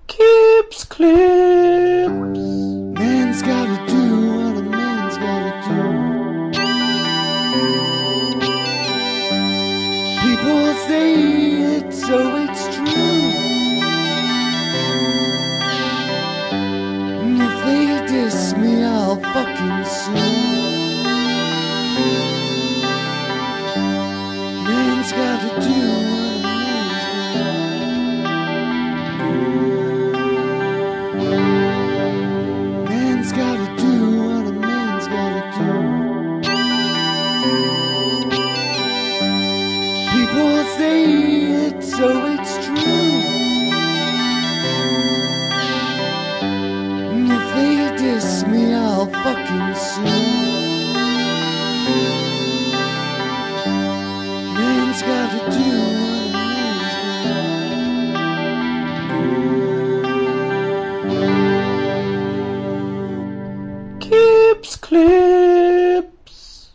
Clips, clips. Man's gotta do what a man's gotta do. People say it, so it's true. And if they diss me, I'll fucking sue. Man's gotta do what a man's gotta do. Man's gotta do what a man's gotta do. People say it, so it's true. And if they diss me, I'll fucking sue. Man's gotta do what a man's gotta do. Clips, clips.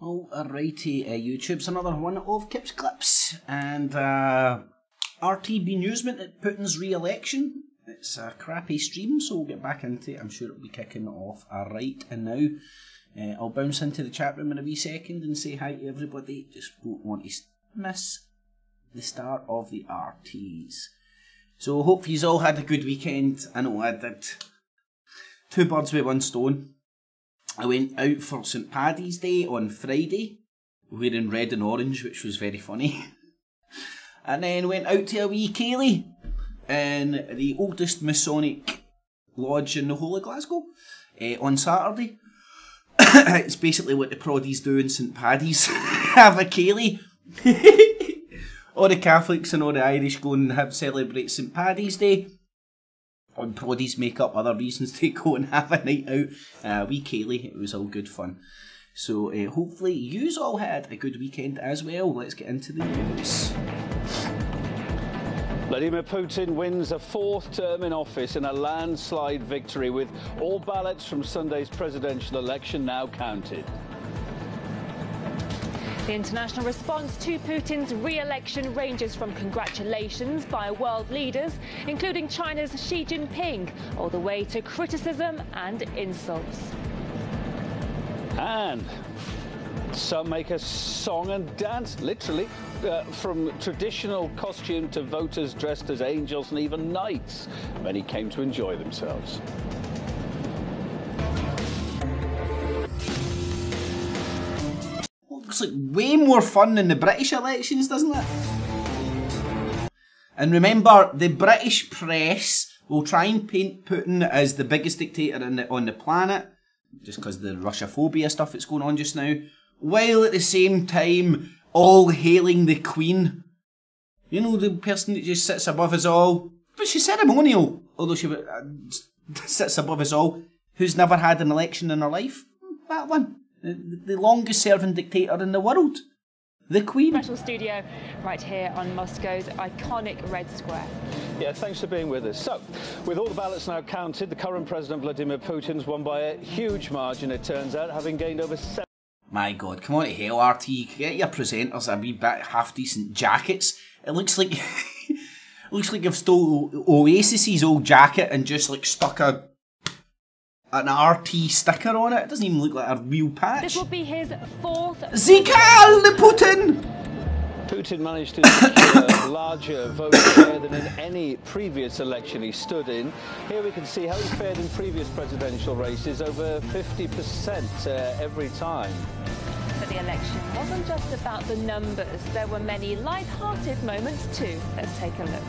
Alrighty, YouTube's another one of Kips Clips, and RT BeNEWSment at Putin's re-election. It's a crappy stream, so we'll get back into it. I'm sure it'll be kicking off right and now. I'll bounce into the chat room in a wee second and say hi to everybody. Just don't want to miss the start of the RTs. So hope you all had a good weekend. I know I did. Two birds with one stone. I went out for St Paddy's Day on Friday, wearing red and orange, which was very funny. And then went out to a wee ceilidh in the oldest Masonic lodge in the whole of Glasgow on Saturday. It's basically what the proddies do in St Paddy's. Have a ceilidh. All the Catholics and all the Irish go and celebrate St Paddy's Day. And proddies make up other reasons to go and have a night out. Wee ceilidh, it was all good fun. So hopefully yous all had a good weekend as well. Let's get into the news. Vladimir Putin wins a fourth term in office in a landslide victory, with all ballots from Sunday's presidential election now counted. The international response to Putin's re-election ranges from congratulations by world leaders, including China's Xi Jinping, all the way to criticism and insults. And some make a song and dance, literally, from traditional costume to voters dressed as angels and even knights. Many came to enjoy themselves. Looks like way more fun than the British elections, doesn't it? And remember, the British press will try and paint Putin as the biggest dictator on the planet, just because the Russophobia stuff that's going on just now, while at the same time all hailing the Queen. You know, the person that just sits above us all, but she's ceremonial, although she sits above us all, who's never had an election in her life. That one. The longest serving dictator in the world. The Queen. Special studio right here on Moscow's iconic Red Square. Yeah, thanks for being with us. So, with all the ballots now counted, the current President Vladimir Putin's won by a huge margin, it turns out, having gained over 7... My God, come on to hell, RT. Get your presenters a wee bit half-decent jackets. It looks like... looks like you've stole Oasis's old jacket and just like stuck an RT sticker on it. It doesn't even look like a real patch. This will be his fourth... Zikal the Putin! Putin managed to secure a larger vote share than in any previous election he stood in. Here we can see how he fared in previous presidential races, over 50% every time. But the election wasn't just about the numbers. There were many light-hearted moments too. Let's take a look.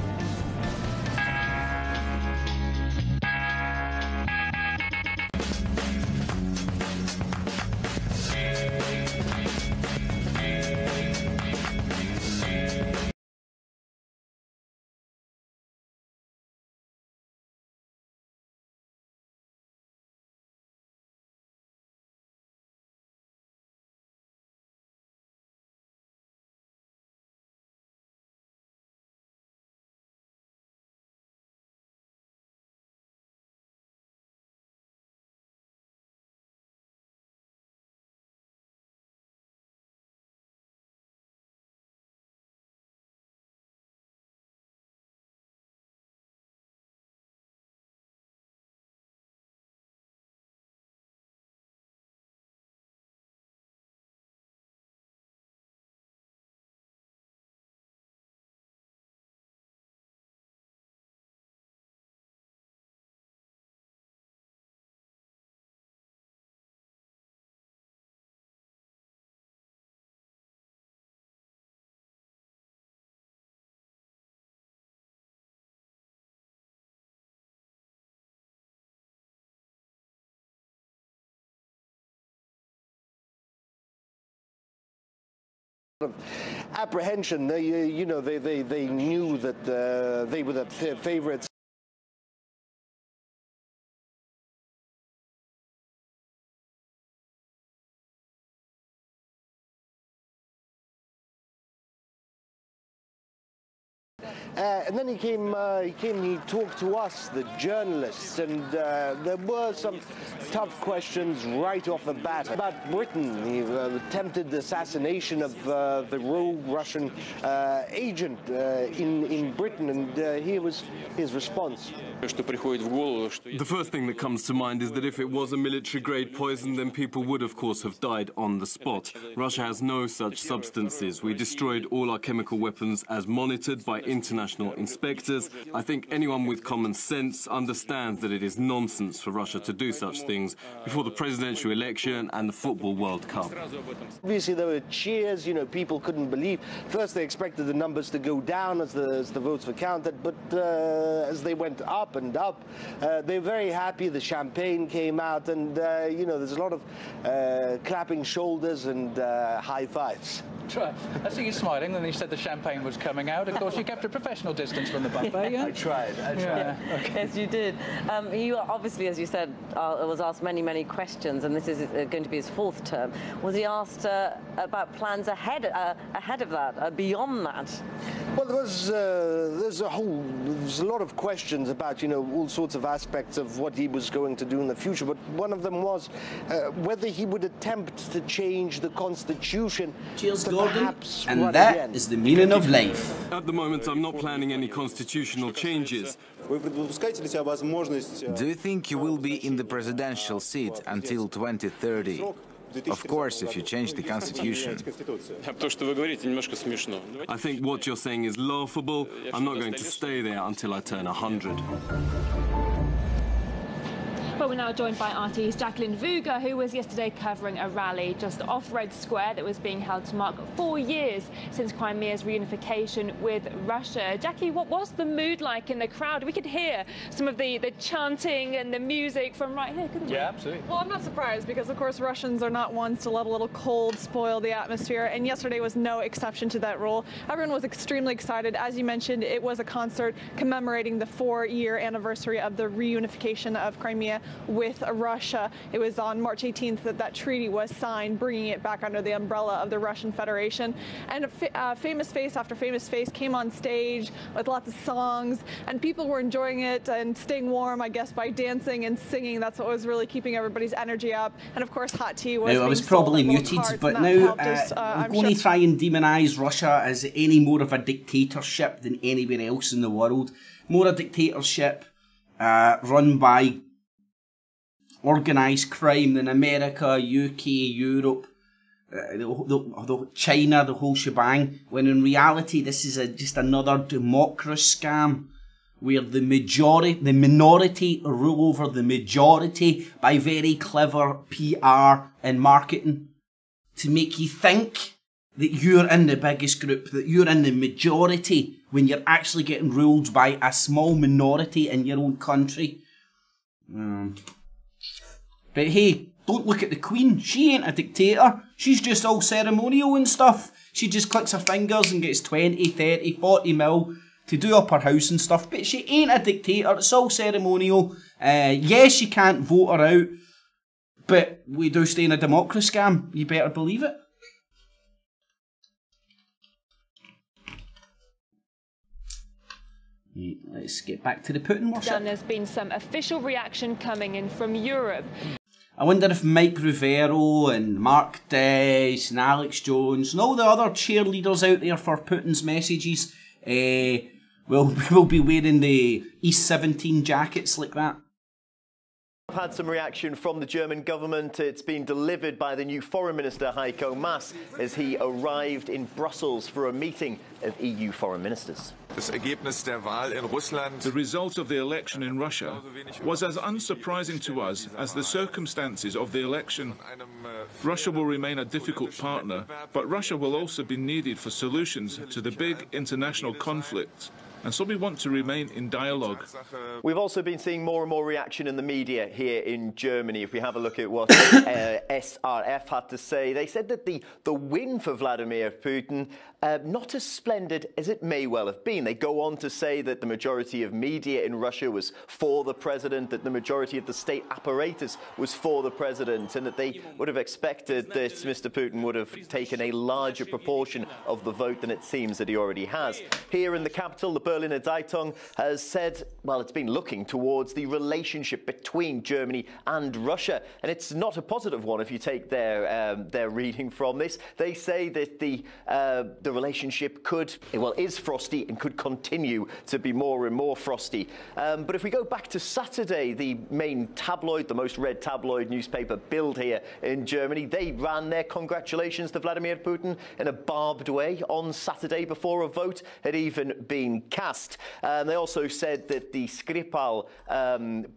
Apprehension. They knew that they were the favourites. And then he talked to us, the journalists, and there were some tough questions right off the bat about Britain, the attempted assassination of the rogue Russian agent in Britain, and here was his response. The first thing that comes to mind is that if it was a military-grade poison, then people would, of course, have died on the spot. Russia has no such substances. We destroyed all our chemical weapons as monitored by international inspectors. I think anyone with common sense understands that it is nonsense for Russia to do such things before the presidential election and the Football World Cup. Obviously, there were cheers. People couldn't believe. First, they expected the numbers to go down as the votes were counted, but as they went up and up, they were very happy. The champagne came out, and there's a lot of clapping shoulders and high fives. I see you smiling when you said the champagne was coming out. Of course, you kept a professional distance from the buffet, yeah? I tried. Yeah. Okay. Yes, you did. You obviously, as you said, was asked many questions, and this is going to be his fourth term. Was he asked about plans ahead of that, beyond that? Well, there's a lot of questions about all sorts of aspects of what he was going to do in the future, but one of them was whether he would attempt to change the constitution. Cheers, Gordon. And that is the meaning of life. At the moment, I'm not planning any constitutional changes. Do you think you will be in the presidential seat until 2030? Of course, if you change the constitution. I think what you're saying is laughable. I'm not going to stay there until I turn 100. But we're now joined by RT's Jacqueline Vuga, who was yesterday covering a rally just off Red Square that was being held to mark 4 years since Crimea's reunification with Russia. Jackie, what was the mood like in the crowd? We could hear some of the chanting and the music from right here, couldn't we? Yeah, absolutely. Well, I'm not surprised because, of course, Russians are not ones to let a little cold spoil the atmosphere, and yesterday was no exception to that rule. Everyone was extremely excited. As you mentioned, it was a concert commemorating the 4-year anniversary of the reunification of Crimea with Russia. It was on March 18th that treaty was signed, bringing it back under the umbrella of the Russian Federation. And famous face after famous face came on stage with lots of songs, and people were enjoying it and staying warm, I guess, by dancing and singing. That's what was really keeping everybody's energy up. And of course, hot tea was. Now, I was probably muted, but now I'm going to try and demonise Russia as any more of a dictatorship than anywhere else in the world. More a dictatorship run by organised crime than America, UK, Europe, China, the whole shebang, when in reality this is just another democracy scam where the minority rule over the majority by very clever PR and marketing to make you think that you're in the biggest group, that you're in the majority when you're actually getting ruled by a small minority in your own country. But hey, don't look at the Queen. She ain't a dictator. She's just all ceremonial and stuff. She just clicks her fingers and gets 20, 30, 40 mil to do up her house and stuff. But she ain't a dictator. It's all ceremonial. Yes, you can't vote her out. But we do stay in a democracy scam. You better believe it. Let's get back to the Putin worship. There's been some official reaction coming in from Europe. I wonder if Mike Rivero and Mark Dice and Alex Jones and all the other cheerleaders out there for Putin's messages will be wearing the East 17 jackets like that. I've had some reaction from the German government. It's been delivered by the new Foreign Minister Heiko Maas as he arrived in Brussels for a meeting of EU foreign ministers. The result of the election in Russia was as unsurprising to us as the circumstances of the election. Russia will remain a difficult partner, but Russia will also be needed for solutions to the big international conflicts. and so we want to remain in dialogue. We've also been seeing more and more reaction in the media here in Germany. If we have a look at what SRF had to say, they said that the win for Vladimir Putin, not as splendid as it may well have been. They go on to say that the majority of media in Russia was for the president, that the majority of the state apparatus was for the president, and that they would have expected that Mr. Putin would have taken a larger proportion of the vote than it seems that he already has. Here in the capital, the Berliner Zeitung has said, well, it's been looking towards the relationship between Germany and Russia, and it's not a positive one if you take their reading from this. They say that the relationship is frosty and could continue to be more and more frosty. But if we go back to Saturday, the main tabloid, the most read tabloid newspaper, Bild here in Germany, they ran their congratulations to Vladimir Putin in a barbed way on Saturday before a vote had even been cast. They also said that the Skripal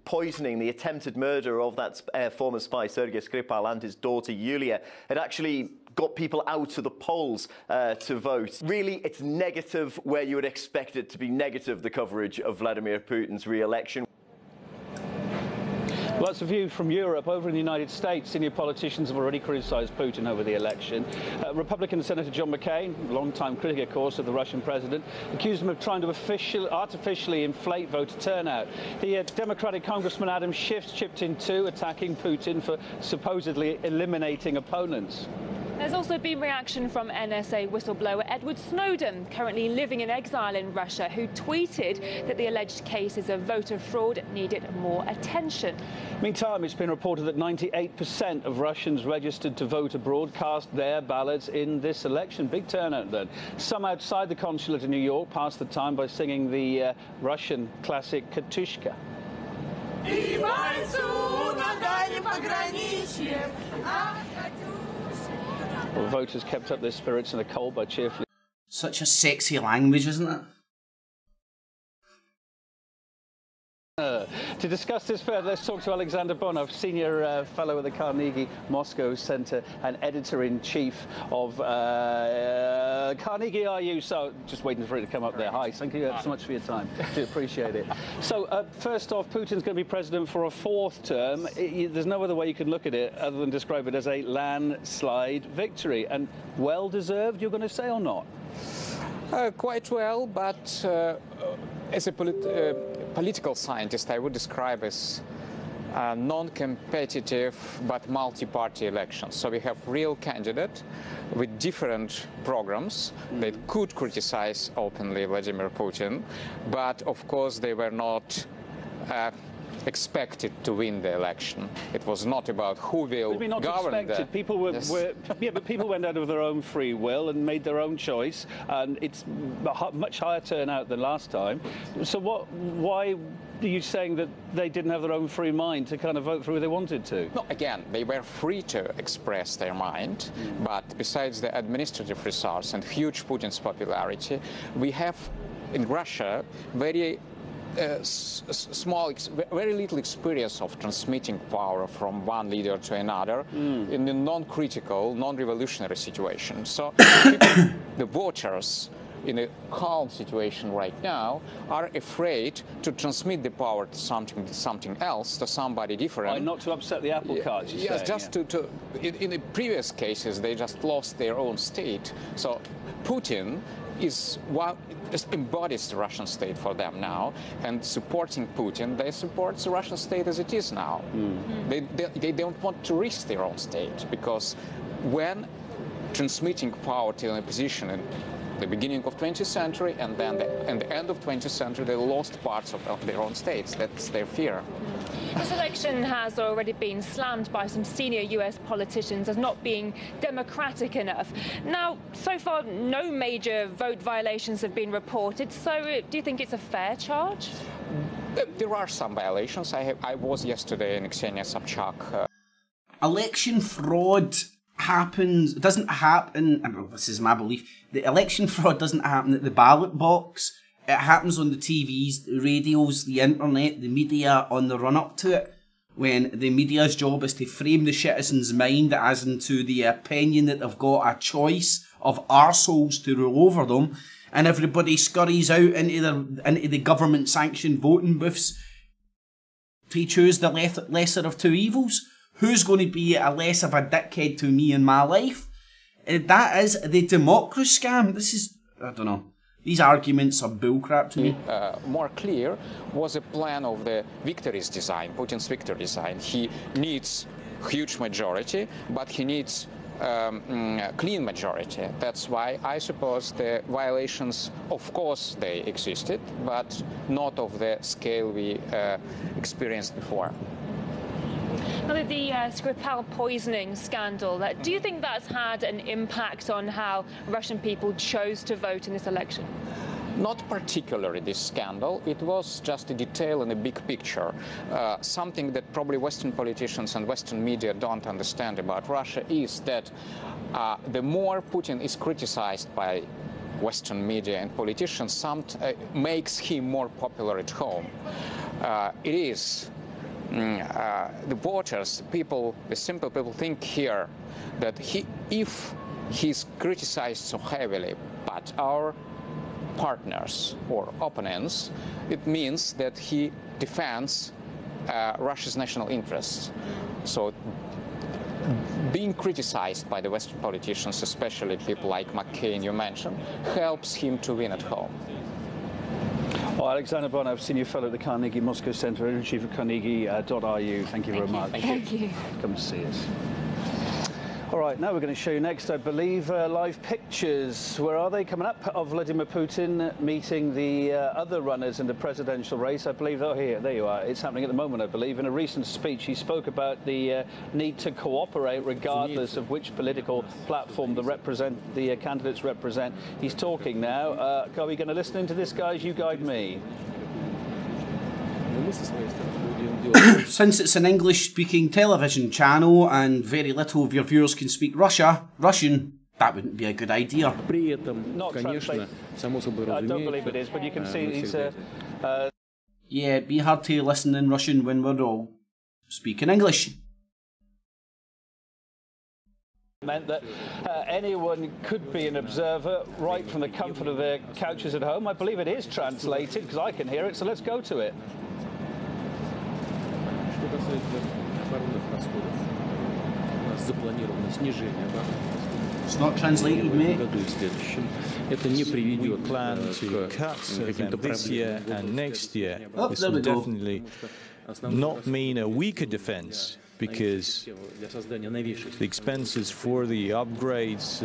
poisoning, the attempted murder of that former spy Sergei Skripal and his daughter Yulia, had actually got people out to the polls to vote. Really, it's negative where you would expect it to be negative, the coverage of Vladimir Putin's re-election. Well, that's a view from Europe. Over in the United States, senior politicians have already criticised Putin over the election. Republican Senator John McCain, longtime critic, of course, of the Russian president, accused him of trying to artificially inflate voter turnout. The Democratic Congressman Adam Schiff chipped in too, attacking Putin for supposedly eliminating opponents. There's also been reaction from NSA whistleblower Edward Snowden, currently living in exile in Russia, who tweeted that the alleged cases of voter fraud needed more attention. Meantime, it's been reported that 98% of Russians registered to vote abroad cast their ballots in this election. Big turnout then. Some outside the consulate in New York passed the time by singing the Russian classic Katushka. Well, voters kept up their spirits in the cold by cheerfully. Such a sexy language, isn't it? To discuss this further, let's talk to Alexander Bonov, Senior Fellow at the Carnegie Moscow Center and Editor-in-Chief of Carnegie RU. So, just waiting for it to come up there. Hi, thank you so much for your time. Do appreciate it. So, first off, Putin's going to be president for a fourth term. There's no other way you can look at it other than describe it as a landslide victory. And well-deserved, you're going to say, or not? Quite well, but as a political scientist, I would describe as non-competitive but multi-party elections. So we have real candidates with different programs that could criticize openly Vladimir Putin, but of course they were not expected to win the election. It was not about who will govern the... People but people went out of their own free will and made their own choice, and it's much higher turnout than last time. So why are you saying that they didn't have their own free mind to kind of vote for who they wanted to? No, again, they were free to express their mind, but besides the administrative results and huge Putin's popularity, we have in Russia very very little experience of transmitting power from one leader to another in a non-critical, non-revolutionary situation. So the voters in a calm situation right now are afraid to transmit the power to something else, to somebody different. Why not to upset the apple cart? Yes, just in the previous cases they just lost their own state. So Putin is just embodies the Russian state for them now, and supporting Putin, they support the Russian state as it is now. They don't want to risk their own state, because when transmitting power to an opposition in the beginning of 20th century and then at the end of 20th century, they lost parts of their own states. That's their fear. This election has already been slammed by some senior US politicians as not being democratic enough. Now, so far, no major vote violations have been reported, so do you think it's a fair charge? There are some violations. I was yesterday in Ksenia Sobchak. Election fraud doesn't happen, well, this is my belief, the election fraud doesn't happen at the ballot box. It happens on the TVs, the radios, the internet, the media on the run-up to it, when the media's job is to frame the citizen's mind as into the opinion that they've got a choice of arseholes to rule over them, and everybody scurries out into the government-sanctioned voting booths to choose the lesser of two evils. Who's going to be a less of a dickhead to me in my life? That is the democracy scam. This is, I don't know. These arguments are bullcrap to me. More clear was a plan of the victory's design, Putin's victory design. He needs huge majority, but he needs clean majority. That's why I suppose the violations, of course, they existed, but not of the scale we experienced before. Now, the Skripal poisoning scandal, do you think that's had an impact on how Russian people chose to vote in this election? Not particularly this scandal. It was just a detail in the big picture. Something that probably Western politicians and Western media don't understand about Russia is that the more Putin is criticized by Western media and politicians, makes him more popular at home. It is the voters, people, the simple people think here that if he's criticized so heavily, but our partners or opponents, it means that he defends Russia's national interests. So being criticized by the Western politicians, especially people like McCain you mentioned, helps him to win at home. Well, Alexander Bonner, I've seen you fellow at the Carnegie Moscow Center, editor-in-chief of Carnegie.ru. Thank you very much. Thank you. Come to see us. All right, now we're going to show you next, I believe, live pictures. Where are they coming up? Of Vladimir Putin meeting the other runners in the presidential race. I believe, oh, here, there you are. It's happening at the moment, I believe. In a recent speech, he spoke about the need to cooperate regardless of which political platform the candidates represent. He's talking now. Are we going to listen into this, guys? You guide me. Since it's an English-speaking television channel and very little of your viewers can speak Russian, that wouldn't be a good idea. Not translate. I don't believe it is, but you can see he's... Yeah, it'd be hard to listen in Russian when we're all speaking English. Meant that anyone could be an observer right from the comfort of their couches at home. I believe it is translated, because I can hear it, so let's go to it. It's not translated, mate. We plan to cut this year and next year. This will definitely not mean a weaker defense, because the expenses for the upgrades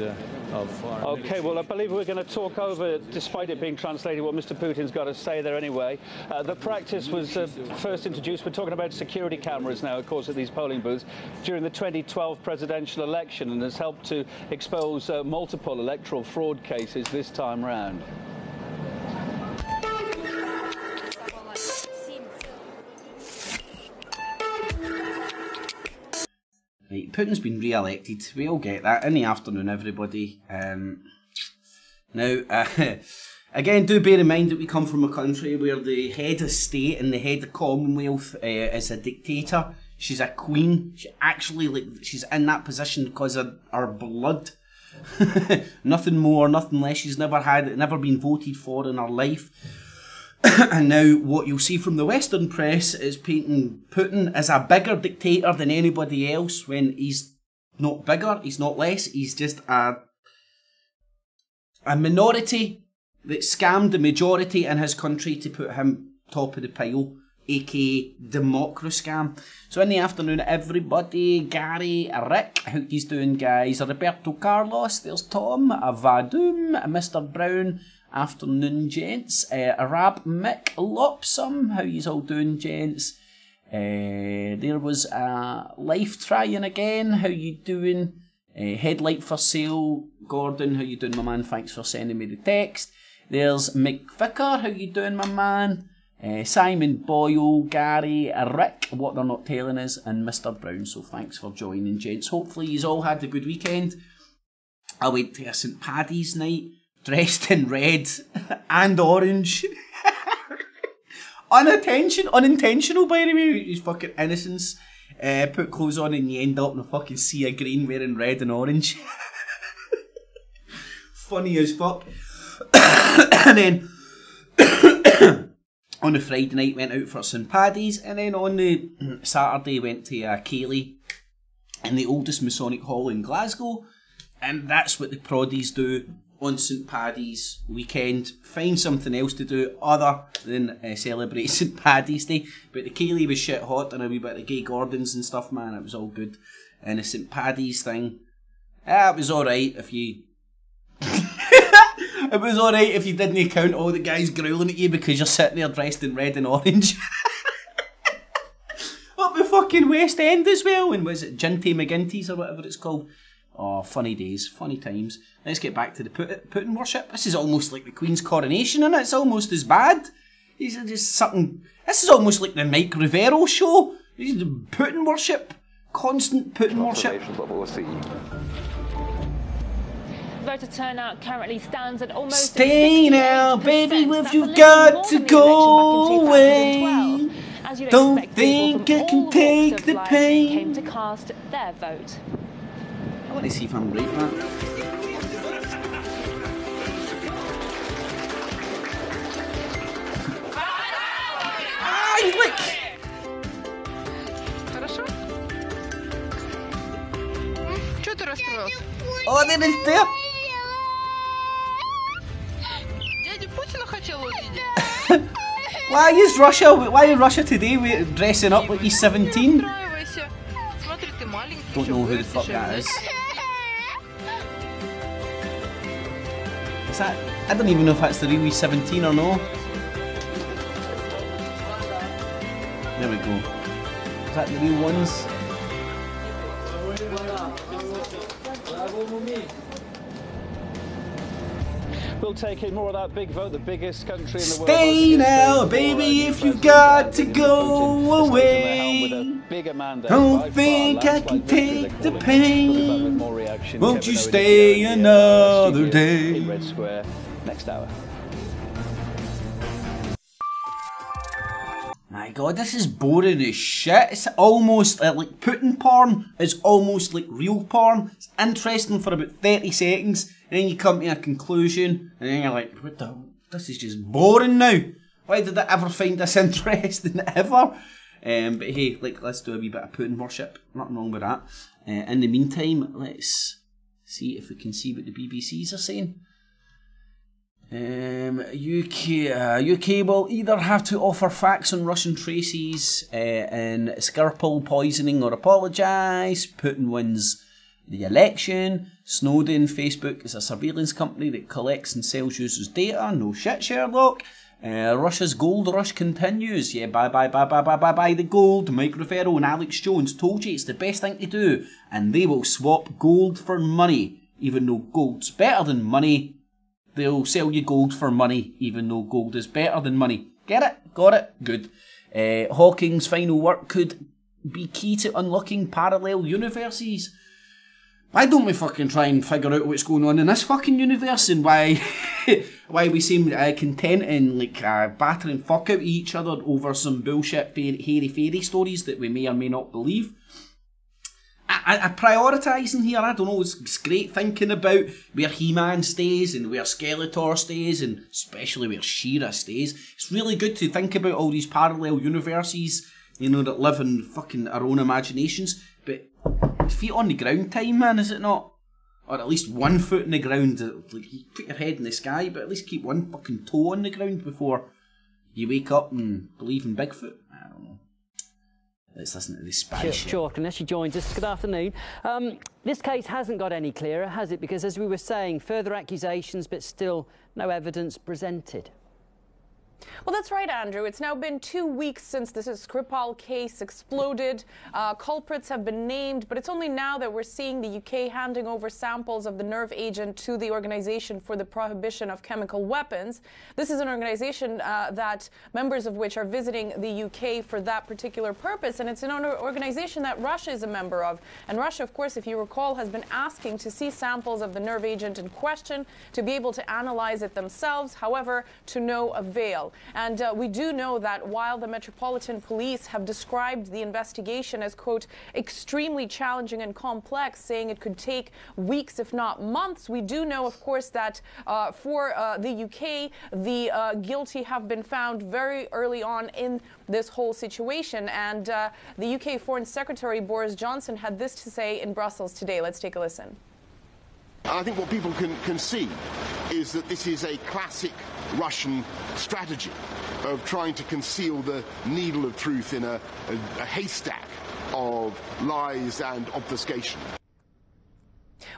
of our... Okay, well, I believe we're going to talk over, despite it being translated, what Mr. Putin's got to say there anyway. The practice was first introduced. We're talking about security cameras now, of course, at these polling booths during the 2012 presidential election, and has helped to expose multiple electoral fraud cases this time round. Right, Putin's been re-elected. We all get that. In the afternoon, everybody. Now, again, do bear in mind that we come from a country where the head of state and the head of Commonwealth is a dictator. She's a queen. She actually, she's in that position because of her blood. Nothing more, nothing less. She's never been voted for in her life. And now what you'll see from the Western press is painting Putin as a bigger dictator than anybody else, when he's not bigger, he's not less, he's just a minority that scammed the majority in his country to put him top of the pile, aka democracy scam. So in the afternoon, everybody, Gary, Rick, how he's doing, guys, Roberto Carlos, there's Tom, Vadum, Mr. Brown. Afternoon, gents. Arab Mick Lopsum, how yous all doing, gents? There was Life trying again, how you doing? Headlight for sale, Gordon, how you doing, my man? Thanks for sending me the text. There's Mick Vicker, how you doing, my man? Simon Boyle, Gary, Rick, what they're not telling us, and Mr. Brown. So thanks for joining, gents. Hopefully yous all had a good weekend. I went to a St. Paddy's night, dressed in red and orange. Unintentional, by the way, his fucking innocence. Put clothes on and you end up in a fucking sea of green wearing red and orange. Funny as fuck. And then on the Friday night went out for St Paddy's, and then on the Saturday went to Cayley in the oldest Masonic Hall in Glasgow, and that's what the proddies do on St Paddy's weekend. Find something else to do other than celebrate St Paddy's Day. But the Cayley was shit hot, and a wee bit of Gay Gordons and stuff, man. It was all good. And the St Paddy's thing, it was alright if you... It was alright if you didn't count all the guys growling at you because you're sitting there dressed in red and orange. Up the fucking West End as well. And was it Ginty McGinty's or whatever it's called? Oh, funny days, funny times. Let's get back to the Putin worship. This is almost like the Queen's coronation, and it's almost as bad. These are just something... This is almost like the Mike Rivero show. This is the Putin worship. Constant Putin worship. Voter turnout currently stands at almost... Stay now, baby, if you've got to go away. Don't think I can take the pain. Came to cast their vote. I want to see if I'm right, man. Look! Хорошо? Чё ты расстроился? Oh, there is there. Дядя Путина хотел увидеть. Why is Russia today dressing up like he's 17? Don't know who the fuck that is. Is that... I don't even know if that's the real 17 or no. There we go. Is that the real ones? We'll take in more of that big vote, the biggest country in the world. Stay now, baby, if you've got to go away. Don't think I can take the pain. Won't you stay another day? Red Square, next hour. My god, this is boring as shit. It's almost like Putin porn is almost like real porn. It's interesting for about 30 seconds, and then you come to a conclusion, and then you're like, what the hell? This is just boring now. Why did I ever find this interesting ever? But hey, let's do a wee bit of Putin worship. Nothing wrong with that. In the meantime, let's see if we can see what the BBCs are saying. UK will either have to offer facts on Russian traces in Skripal poisoning or apologise. Putin wins the election. Snowden, Facebook is a surveillance company that collects and sells users' data. No shit, Sherlock. Russia's gold rush continues. Yeah, bye the gold. Mike Rivero and Alex Jones told you it's the best thing to do, and they will swap gold for money. Even though gold's better than money, they'll sell you gold for money, even though gold is better than money. Get it? Got it? Good. Hawking's final work could be key to unlocking parallel universes. Why don't we fucking try and figure out what's going on in this fucking universe and why we seem content in battering fuck out each other over some bullshit hairy-fairy stories that we may or may not believe. I prioritising here, I don't know, it's great thinking about where He-Man stays and where Skeletor stays and especially where She-Ra stays. It's really good to think about all these parallel universes, you know, that live in fucking our own imaginations, but feet on the ground time, man, is it not? Or at least 1 foot in the ground, like you put your head in the sky, but at least keep one fucking toe on the ground before you wake up and believe in Bigfoot. I don't know. Let's listen to this spy shit. Sure, unless she joins us. Good afternoon. This case hasn't got any clearer, has it? Because as we were saying, further accusations, but still no evidence presented. Well, that's right, Andrew. It's now been 2 weeks since this Skripal case exploded. Culprits have been named, but it's only now that we're seeing the UK handing over samples of the nerve agent to the Organisation for the Prohibition of Chemical Weapons. This is an organisation that members of which are visiting the UK for that particular purpose, and it's an organisation that Russia is a member of. And Russia, of course, if you recall, has been asking to see samples of the nerve agent in question to be able to analyze it themselves, however, to no avail. And we do know that while the Metropolitan Police have described the investigation as, quote, extremely challenging and complex, saying it could take weeks, if not months, we do know, of course, that for the UK, the guilty have been found very early on in this whole situation. And the UK Foreign Secretary Boris Johnson had this to say in Brussels today. Let's take a listen. I think what people can see is that this is a classic Russian strategy of trying to conceal the needle of truth in a haystack of lies and obfuscation.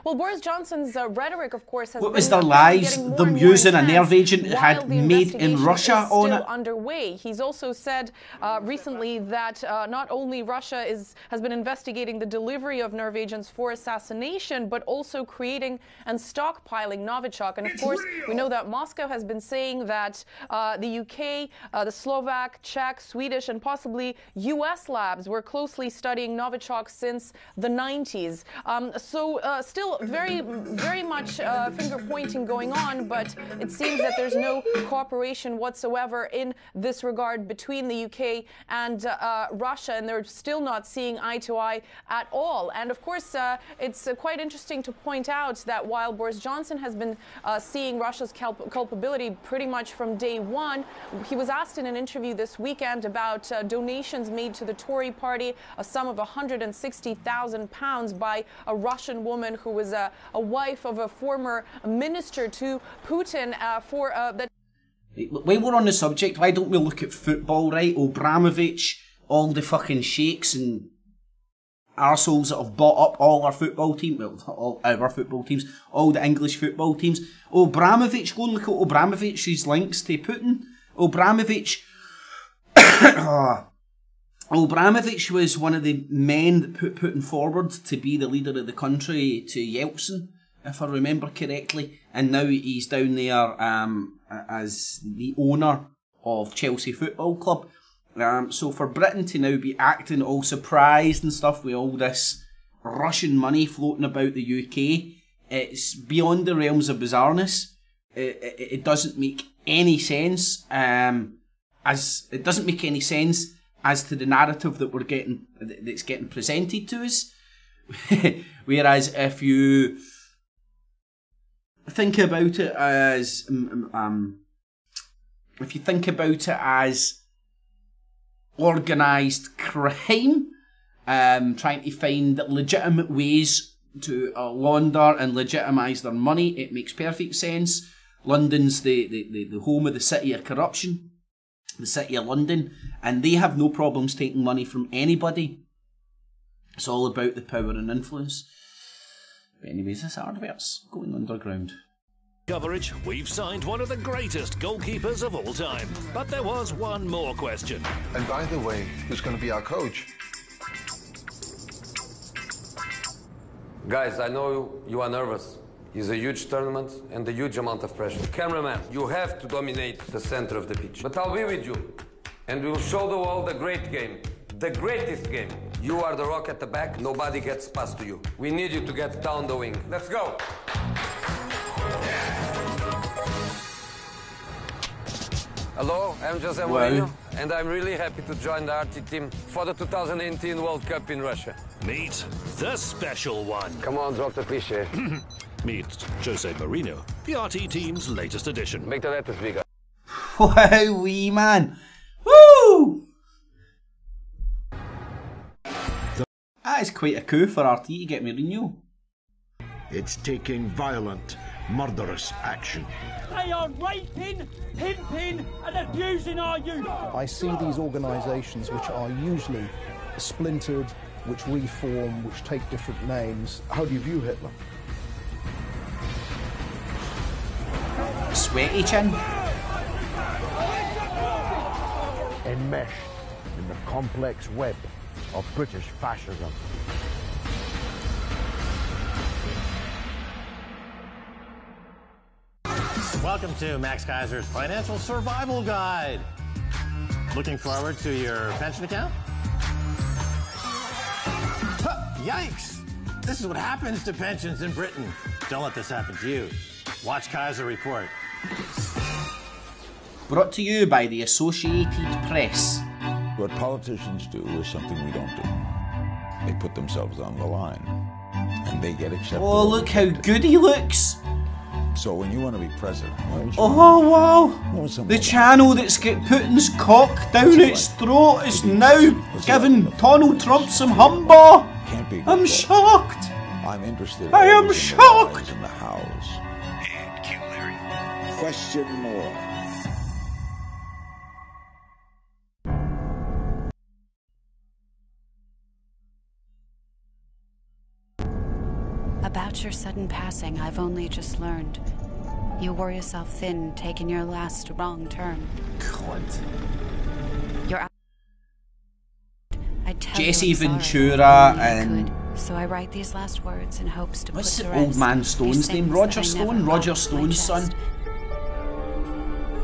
Well, Boris Johnson's rhetoric, of course, has what was their lies? Them using a nerve agent had made in Russia on it? Underway. He's also said recently that not only Russia has been investigating the delivery of nerve agents for assassination, but also creating and stockpiling Novichok. And of course, we know that Moscow has been saying that the UK, the Slovak, Czech, Swedish, and possibly US labs were closely studying Novichok since the 90s. Still very much finger-pointing going on, but it seems that there's no cooperation whatsoever in this regard between the UK and Russia, and they're still not seeing eye to eye at all. And of course, it's quite interesting to point out that while Boris Johnson has been seeing Russia's culpability pretty much from day one, he was asked in an interview this weekend about donations made to the Tory party, a sum of £160,000 by a Russian woman who was a wife of a former minister to Putin for that. When we're on the subject, why don't we look at football, right? Abramovich, all the fucking sheikhs and arseholes that have bought up all our football team, well, all our football teams, all the English football teams. Abramovich, go and look at Abramovich's links to Putin. Abramovich was one of the men that put Putin forward to be the leader of the country to Yeltsin, if I remember correctly. And now he's down there as the owner of Chelsea Football Club. So for Britain to now be acting all surprised and stuff with all this Russian money floating about the UK, it's beyond the realms of bizarreness. It doesn't make any sense. It doesn't make any sense as to the narrative that that's getting presented to us. Whereas if you think about it as organised crime, trying to find legitimate ways to launder and legitimise their money, it makes perfect sense. London's the home of the city of corruption, the city of London, and they have no problems taking money from anybody. It's all about the power and influence. But anyways, this advert's going underground. Coverage, we've signed one of the greatest goalkeepers of all time. But there was one more question. And by the way, who's going to be our coach? Guys, I know you are nervous. It's a huge tournament and a huge amount of pressure. Cameraman, you have to dominate the center of the pitch. But I'll be with you, and we'll show the world a great game. The greatest game. You are the rock at the back. Nobody gets past to you. We need you to get down the wing. Let's go. Hello, I'm Jose Mourinho, and I'm really happy to join the RT team for the 2018 World Cup in Russia. Meet the special one. Come on, drop the cliché. Meet Jose Mourinho, the RT team's latest addition. Make the letters bigger. Wow, wee man. Woo! That is quite a coup for RT to get Mourinho. It's taking violent, murderous action. They are raping, pimping and abusing our youth. I see these organisations which are usually splintered, which reform, which take different names. How do you view Hitler? Sweaty chin. Enmeshed in the complex web of British fascism. Welcome to Max Kaiser's Financial Survival Guide. Looking forward to your pension account? Huh, yikes! This is what happens to pensions in Britain. Don't let this happen to you. Watch Kaiser report. Brought to you by the Associated Press. What politicians do is something we don't do. They put themselves on the line, and they get accepted. Oh, look how good he looks! So when you want to be president, oh wow! The channel that's got Putin's cock down its throat is now giving Donald Trump some humber. I'm shocked. I'm interested. I am shocked. In the house. And Q Larry. Question more. About your sudden passing, I've only just learned. You wore yourself thin, taking your last wrong turn. God. You're I'd tell Jesse you I'm Ventura sorry, and... So I write these last words in hopes to what's put the to old rest man Stone's these name? things Roger that I Stone? never Roger got off my Stone's son? chest.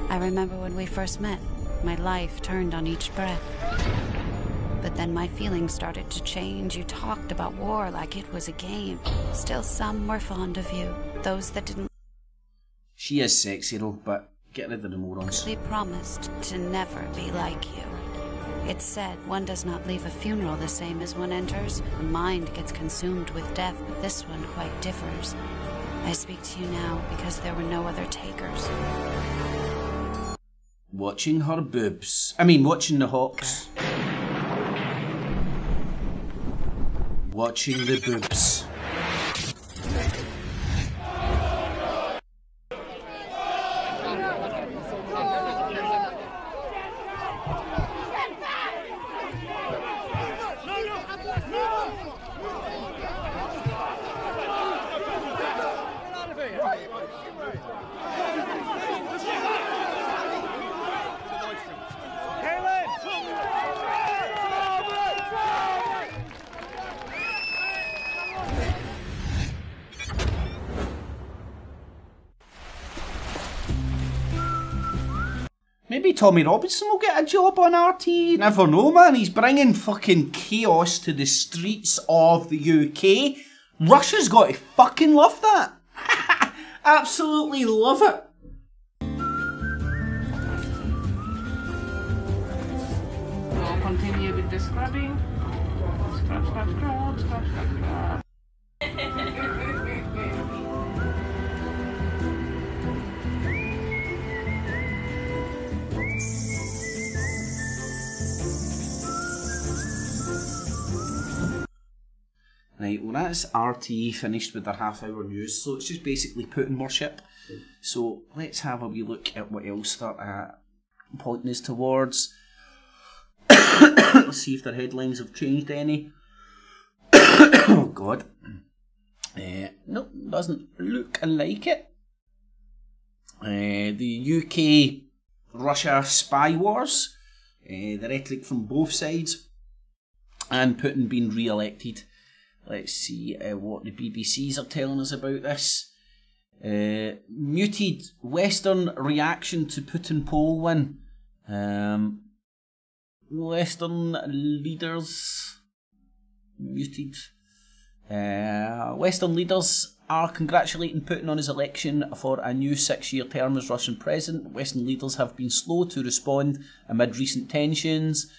I remember when we first met, my life turned on each breath. But then my feelings started to change. You talked about war like it was a game. Still, some were fond of you. Those that didn't. She is sexy though, but get rid of the morons. They promised to never be like you. It's said one does not leave a funeral the same as one enters. The mind gets consumed with death, but this one quite differs. I speak to you now because there were no other takers. Watching her boobs. I mean, watching the hawks. Watching the boobs. Maybe Tommy Robinson will get a job on RT. Never know, man. He's bringing fucking chaos to the streets of the UK. Russia's got to fucking love that. Absolutely love it. We'll continue with the scrubbing. Scrub, scrub, scrub, scrub, scrub, scrub. Right, well that's RTE finished with their half-hour news, so it's just basically Putin worship. So let's have a wee look at what else they're pointing us towards. Let's see if their headlines have changed any. Oh god. Nope, doesn't look like it. The UK-Russia spy wars, the rhetoric from both sides, and Putin being re-elected. Let's see what the BBCs are telling us about this. Muted Western reaction to Putin poll win. Western leaders muted. Western leaders are congratulating Putin on his election for a new 6-year term as Russian president. Western leaders have been slow to respond amid recent tensions.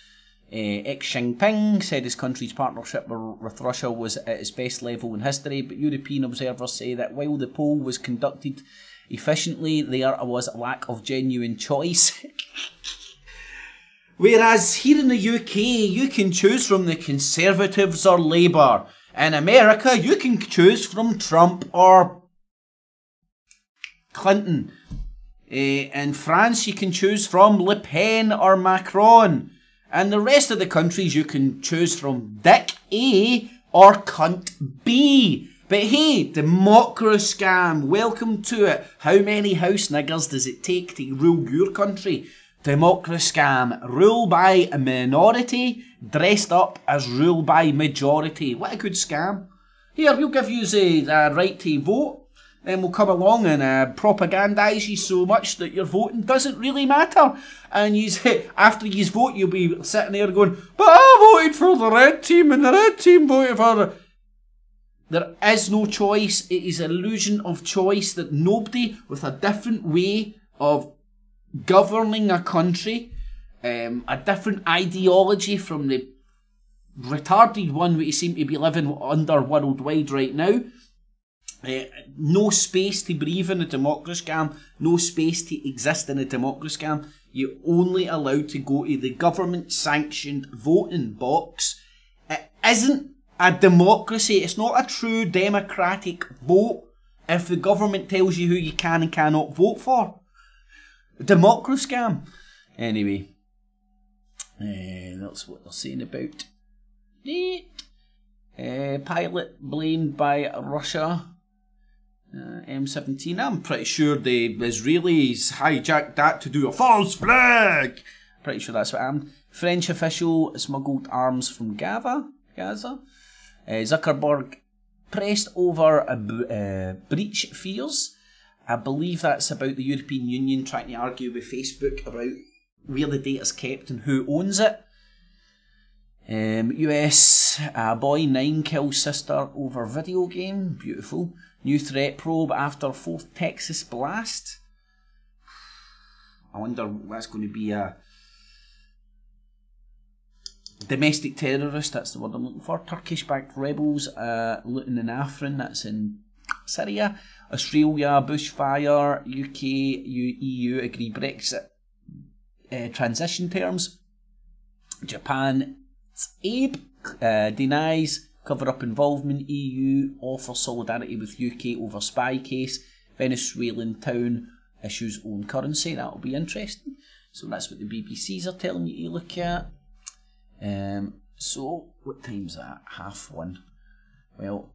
Xi Jinping said his country's partnership with Russia was at its best level in history, but European observers say that while the poll was conducted efficiently, there was a lack of genuine choice. Whereas here in the UK, you can choose from the Conservatives or Labour. In America, you can choose from Trump or Clinton. In France, you can choose from Le Pen or Macron. And the rest of the countries you can choose from Dick A or Cunt B. But hey, democracy scam, welcome to it. How many house niggers does it take to rule your country? Democracy scam, rule by a minority, dressed up as rule by majority. What a good scam. Here, we'll give you the right to vote. Then we'll come along and propagandise you so much that your voting doesn't really matter. And after you vote, you'll be sitting there going, but I voted for the red team and the red team voted for the... There is no choice. It is an illusion of choice that nobody with a different way of governing a country, a different ideology from the retarded one we seem to be living under worldwide right now. No space to breathe in a democracy scam, no space to exist in a democracy scam. You're only allowed to go to the government-sanctioned voting box. It isn't a democracy. It's not a true democratic vote if the government tells you who you can and cannot vote for. Democracy scam. Anyway, that's what they're saying about it. Pilot blamed by Russia. M17. I'm pretty sure the Israelis hijacked that to do a false flag. Pretty sure that's what happened. French official smuggled arms from Gaza. Zuckerberg pressed over breach fears. I believe that's about the European Union trying to argue with Facebook about where the data's kept and who owns it. US, boy 9 kills sister over video game. Beautiful. New threat probe after 4th Texas blast. I wonder if that's going to be a domestic terrorist. That's the word I'm looking for. Turkish-backed rebels looting in Afrin. That's in Syria. Australia, bushfire. UK, EU agree Brexit transition terms. Japan, Abe denies cover-up involvement. EU offers solidarity with UK over spy case. Venezuelan town issues own currency. That'll be interesting. So that's what the BBCs are telling you to look at. So what time's that? 1:30. Well,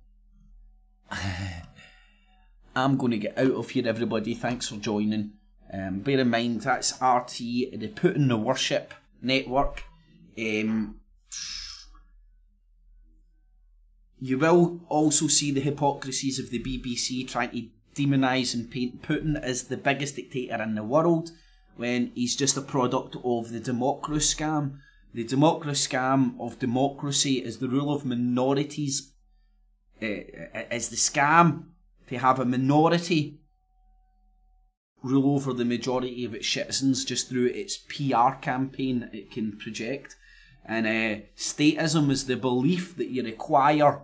I'm going to get out of here, everybody. Thanks for joining. Bear in mind that's RT, the Putin the Worship Network. You will also see the hypocrisies of the BBC trying to demonise and paint Putin as the biggest dictator in the world when he's just a product of the democracy scam. The democracy scam of democracy is the rule of minorities, is the scam to have a minority rule over the majority of its citizens just through its PR campaign it can project. And statism is the belief that you require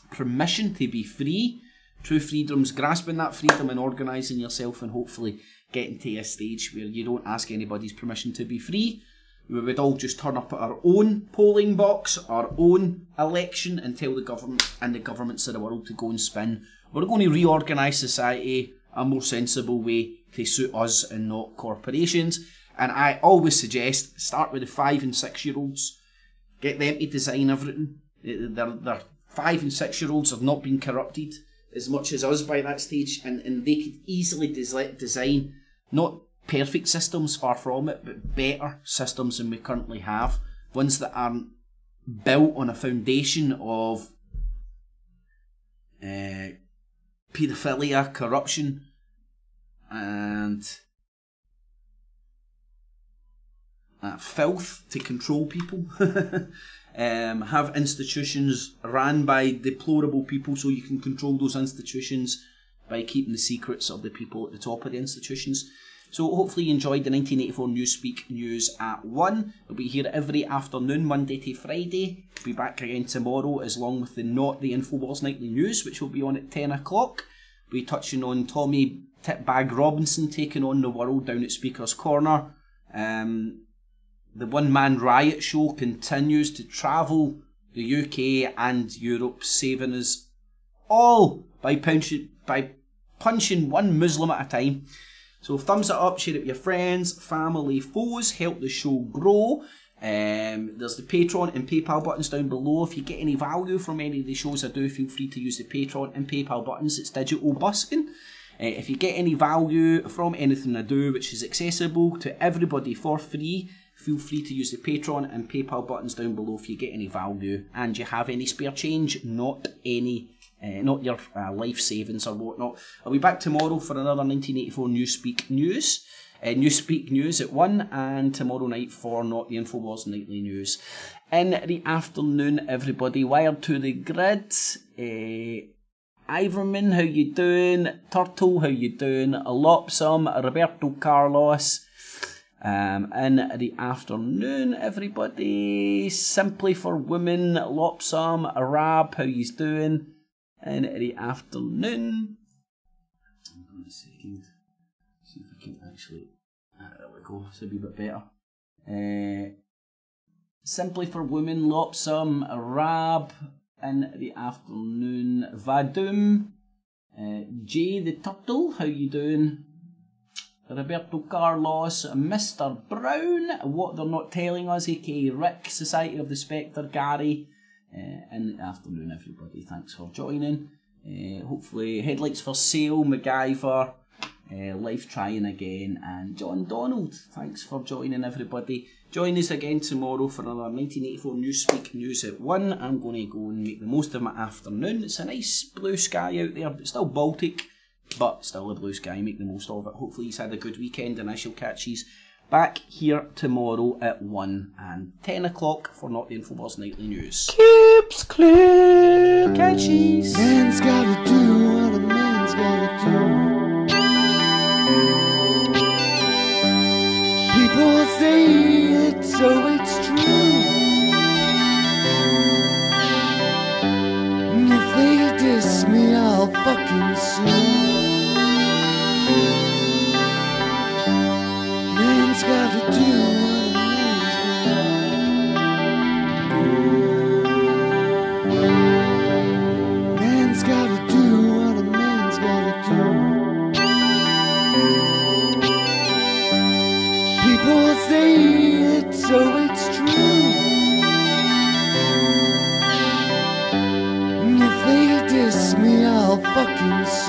permission to be free. True freedom's grasping that freedom and organising yourself and hopefully getting to a stage where you don't ask anybody's permission to be free. We would all just turn up at our own polling box, our own election, and tell the government and the governments of the world to go and spin. We're going to reorganise society a more sensible way to suit us and not corporations. And I always suggest start with the 5 and 6 year olds. Get them to design everything. Their 5 and 6 year olds have not been corrupted as much as us by that stage, and they could easily design not perfect systems, far from it, but better systems than we currently have. Ones that aren't built on a foundation of paedophilia, corruption, and filth to control people. Have institutions ran by deplorable people so you can control those institutions by keeping the secrets of the people at the top of the institutions. So hopefully you enjoyed the 1984 Newspeak news at 1. We'll be here every afternoon, Monday to Friday. We'll be back again tomorrow, as long with the Not the Infowars Nightly News, which will be on at 10 o'clock. We'll be touching on Tommy Tipbag Robinson taking on the world down at Speaker's Corner. The one-man riot show continues to travel the UK and Europe, saving us all by punching one Muslim at a time. So thumbs it up, share it with your friends, family, foes, help the show grow. There's the Patreon and PayPal buttons down below. If you get any value from any of the shows I do, feel free to use the Patreon and PayPal buttons. It's digital busking. If you get any value from anything I do, which is accessible to everybody for free, feel free to use the Patreon and PayPal buttons down below if you get any value and you have any spare change, not your life savings or whatnot. I'll be back tomorrow for another 1984 Newspeak news. Newspeak news at 1, and tomorrow night for Not the Infowars Nightly News. In the afternoon, everybody, wired to the grid. Iverman, how you doing? Turtle, how you doing? Lopsum, Roberto Carlos. In the afternoon, everybody, Simply for Women, Lopsam, Arab, how yous doing? In the afternoon, hold on a second, see if I can actually, there we go, it's a wee bit better. Simply for Women, Lopsam, Arab, in the afternoon, Vadum, Jay the Turtle, how you doing? Roberto Carlos, Mr. Brown, What They're Not Telling Us, aka Rick, Society of the Spectre, Gary, in the afternoon, everybody, thanks for joining. Hopefully, Headlights for Sale, MacGyver, Life Trying Again, and John Donald, thanks for joining, everybody. Join us again tomorrow for another 1984 Newspeak News at 1. I'm going to go and make the most of my afternoon. It's a nice blue sky out there, but still Baltic, but still a blue sky. Make the most of it. Hopefully you've had a good weekend, and I shall catch you back here tomorrow at 1 and 10 o'clock for Not the Infowars Nightly News. Clips, clip, catchies. Man's gotta do what a man's gotta do. People say it, so it's true. And if they diss me, I'll fucking sue. Man's gotta do what a man's gotta do. Man's gotta do what a man's gotta do. People say it, so it's true. And if they diss me, I'll fucking sue.